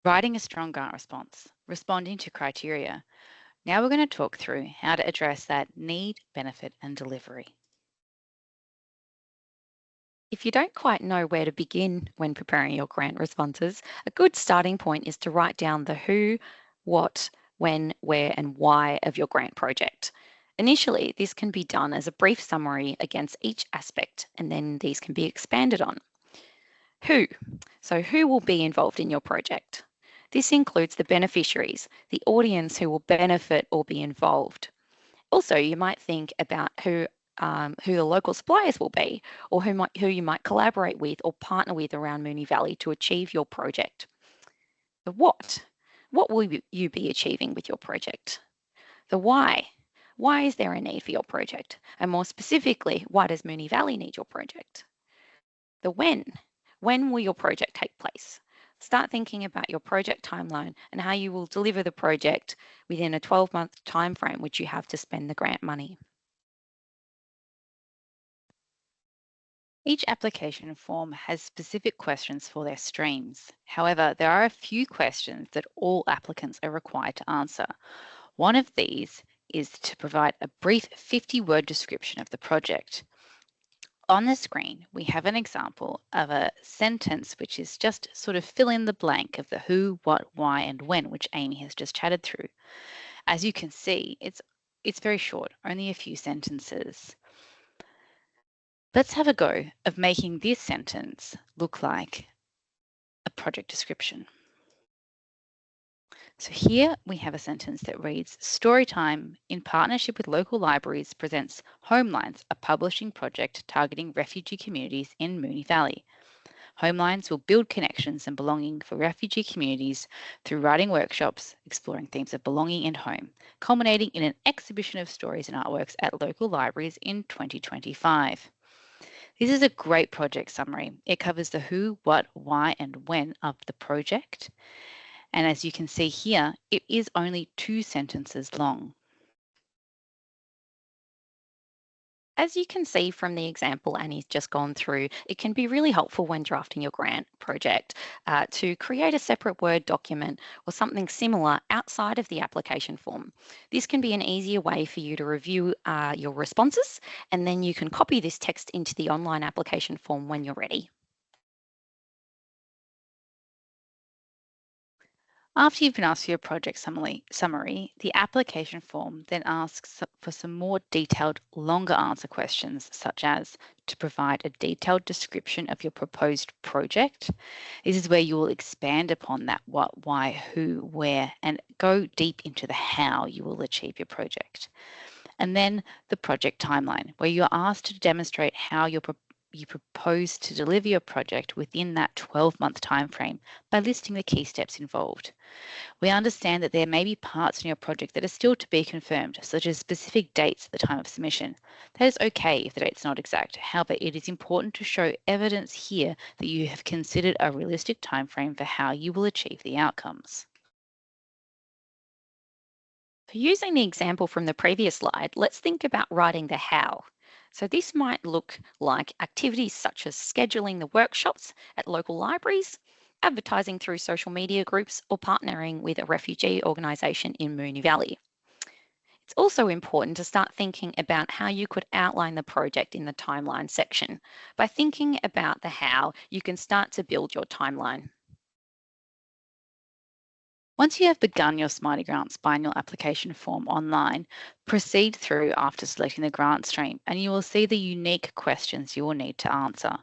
Writing a strong grant response, responding to criteria. Now we're going to talk through how to address that need, benefit, and delivery. If you don't quite know where to begin when preparing your grant responses, a good starting point is to write down the who, what, when, where, and why of your grant project. Initially, this can be done as a brief summary against each aspect, and then these can be expanded on. Who? So, who will be involved in your project? This includes the beneficiaries, the audience who will benefit or be involved. Also, you might think about who the local suppliers will be, or who you might collaborate with or partner with around Moonee Valley to achieve your project. The what will you be achieving with your project? The why is there a need for your project? And more specifically, why does Moonee Valley need your project? The when will your project take place? Start thinking about your project timeline and how you will deliver the project within a 12-month timeframe which you have to spend the grant money. Each application form has specific questions for their streams. However, there are a few questions that all applicants are required to answer. One of these is to provide a brief 50-word description of the project. On the screen, we have an example of a sentence which is just sort of fill in the blank of the who, what, why, and when, which Amy has just chatted through. As you can see, it's very short, only a few sentences. Let's have a go of making this sentence look like a project description. So here we have a sentence that reads, Storytime, in partnership with local libraries, presents Homelines, a publishing project targeting refugee communities in Moonee Valley. Homelines will build connections and belonging for refugee communities through writing workshops, exploring themes of belonging and home, culminating in an exhibition of stories and artworks at local libraries in 2025. This is a great project summary. It covers the who, what, why, and when of the project. And as you can see here, it is only 2 sentences long. As you can see from the example Annie's just gone through, it can be really helpful when drafting your grant project to create a separate Word document or something similar outside of the application form. This can be an easier way for you to review your responses, and then you can copy this text into the online application form when you're ready. After you've been asked for your project summary, the application form then asks for some more detailed, longer answer questions, such as to provide a detailed description of your proposed project. This is where you will expand upon that what, why, who, where, and go deep into the how you will achieve your project. And then the project timeline, where you are asked to demonstrate how you propose to deliver your project within that 12-month timeframe by listing the key steps involved. We understand that there may be parts in your project that are still to be confirmed, such as specific dates at the time of submission. That is okay if the date's not exact. However, it is important to show evidence here that you have considered a realistic timeframe for how you will achieve the outcomes. Using the example from the previous slide, let's think about writing the how. So this might look like activities such as scheduling the workshops at local libraries, advertising through social media groups, or partnering with a refugee organisation in Moonee Valley. It's also important to start thinking about how you could outline the project in the timeline section. By thinking about the how, you can start to build your timeline. Once you have begun your Smarty Grants biannual application form online, proceed through after selecting the grant stream and you will see the unique questions you will need to answer.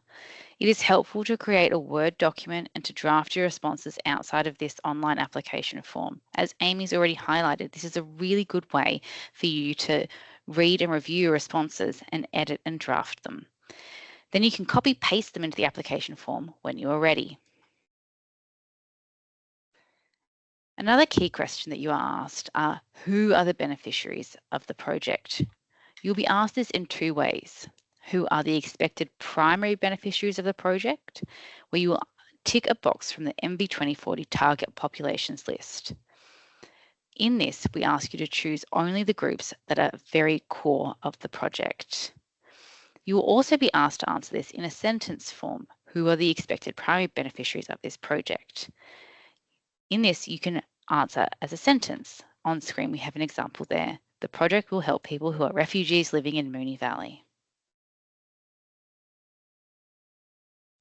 It is helpful to create a Word document and to draft your responses outside of this online application form. As Amy's already highlighted, this is a really good way for you to read and review your responses and edit and draft them. Then you can copy paste them into the application form when you are ready. Another key question that you are asked are, who are the beneficiaries of the project? You'll be asked this in 2 ways. Who are the expected primary beneficiaries of the project, where you will tick a box from the MV 2040 target populations list. In this, we ask you to choose only the groups that are very core of the project. You will also be asked to answer this in a sentence form. Who are the expected primary beneficiaries of this project? In this, you can answer as a sentence. On screen, we have an example there. The project will help people who are refugees living in Moonee Valley.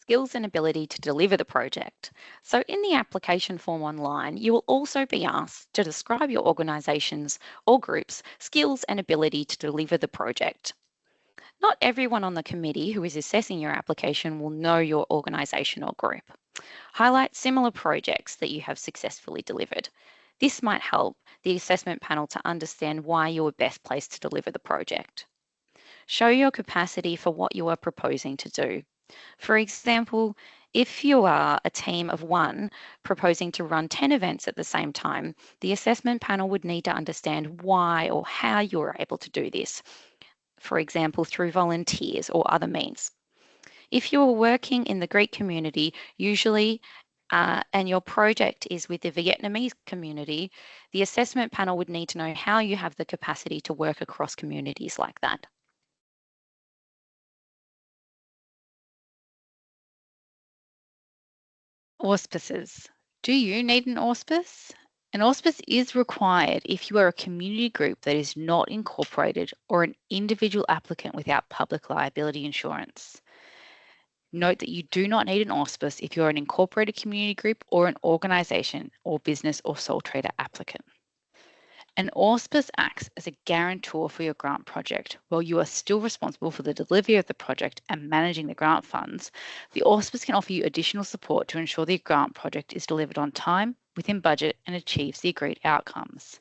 Skills and ability to deliver the project. So in the application form online, you will also be asked to describe your organisation's or group's skills and ability to deliver the project. Not everyone on the committee who is assessing your application will know your organisation or group. Highlight similar projects that you have successfully delivered. This might help the assessment panel to understand why you are best placed to deliver the project. Show your capacity for what you are proposing to do. For example, if you are a team of one proposing to run 10 events at the same time, the assessment panel would need to understand why or how you are able to do this. For example, through volunteers or other means. If you are working in the Greek community, usually, and your project is with the Vietnamese community, the assessment panel would need to know how you have the capacity to work across communities like that. Auspices. Do you need an auspice? An auspice is required if you are a community group that is not incorporated or an individual applicant without public liability insurance. Note that you do not need an auspice if you're an incorporated community group or an organisation or business or sole trader applicant. An auspice acts as a guarantor for your grant project. While you are still responsible for the delivery of the project and managing the grant funds, the auspice can offer you additional support to ensure the grant project is delivered on time, within budget, and achieves the agreed outcomes.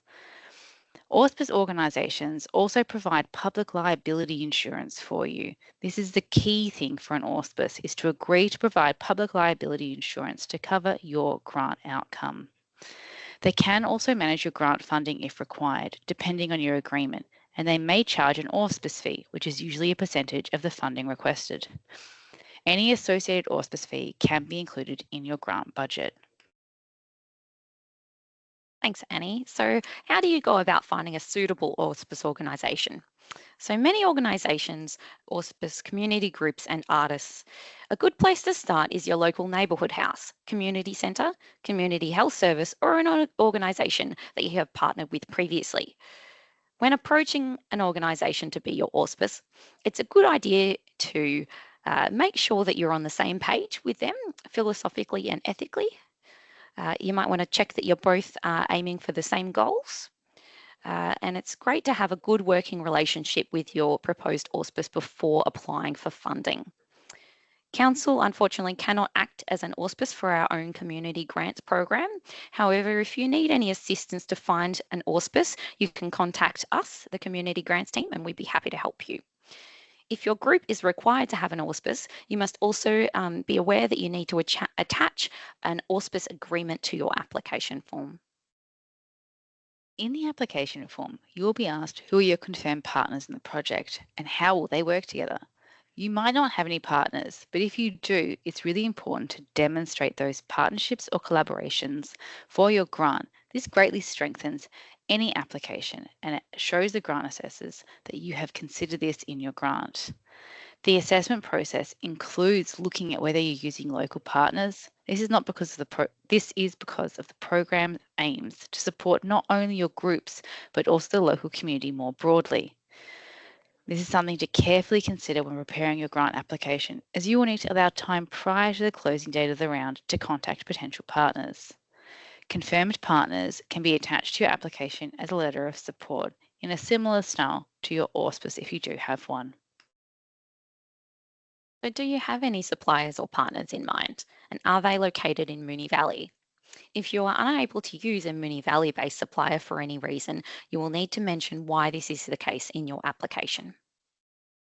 Auspice organisations also provide public liability insurance for you. This is the key thing for an auspice, is to agree to provide public liability insurance to cover your grant outcome. They can also manage your grant funding if required, depending on your agreement, and they may charge an auspice fee, which is usually a percentage of the funding requested. Any associated auspice fee can be included in your grant budget. Thanks, Annie. So how do you go about finding a suitable auspice organisation? So many organisations, auspice community groups and artists. A good place to start is your local neighbourhood house, community centre, community health service, or an organisation that you have partnered with previously. When approaching an organisation to be your auspice, it's a good idea to make sure that you're on the same page with them philosophically and ethically. You might want to check that you're both aiming for the same goals. And it's great to have a good working relationship with your proposed auspice before applying for funding. Council unfortunately cannot act as an auspice for our own community grants program. However, if you need any assistance to find an auspice, you can contact us, the community grants team, and we'd be happy to help you. If your group is required to have an auspice, you must also be aware that you need to attach an auspice agreement to your application form. In the application form, you will be asked who are your confirmed partners in the project and how will they work together. You might not have any partners, but if you do, it's really important to demonstrate those partnerships or collaborations for your grant. This greatly strengthens any application and it shows the grant assessors that you have considered this in your grant. The assessment process includes looking at whether you're using local partners. This is because of the program aims to support not only your groups but also the local community more broadly. This is something to carefully consider when preparing your grant application, as you will need to allow time prior to the closing date of the round to contact potential partners. Confirmed partners can be attached to your application as a letter of support in a similar style to your auspice if you do have one. So do you have any suppliers or partners in mind? And are they located in Moonee Valley? If you are unable to use a Moonee Valley-based supplier for any reason, you will need to mention why this is the case in your application.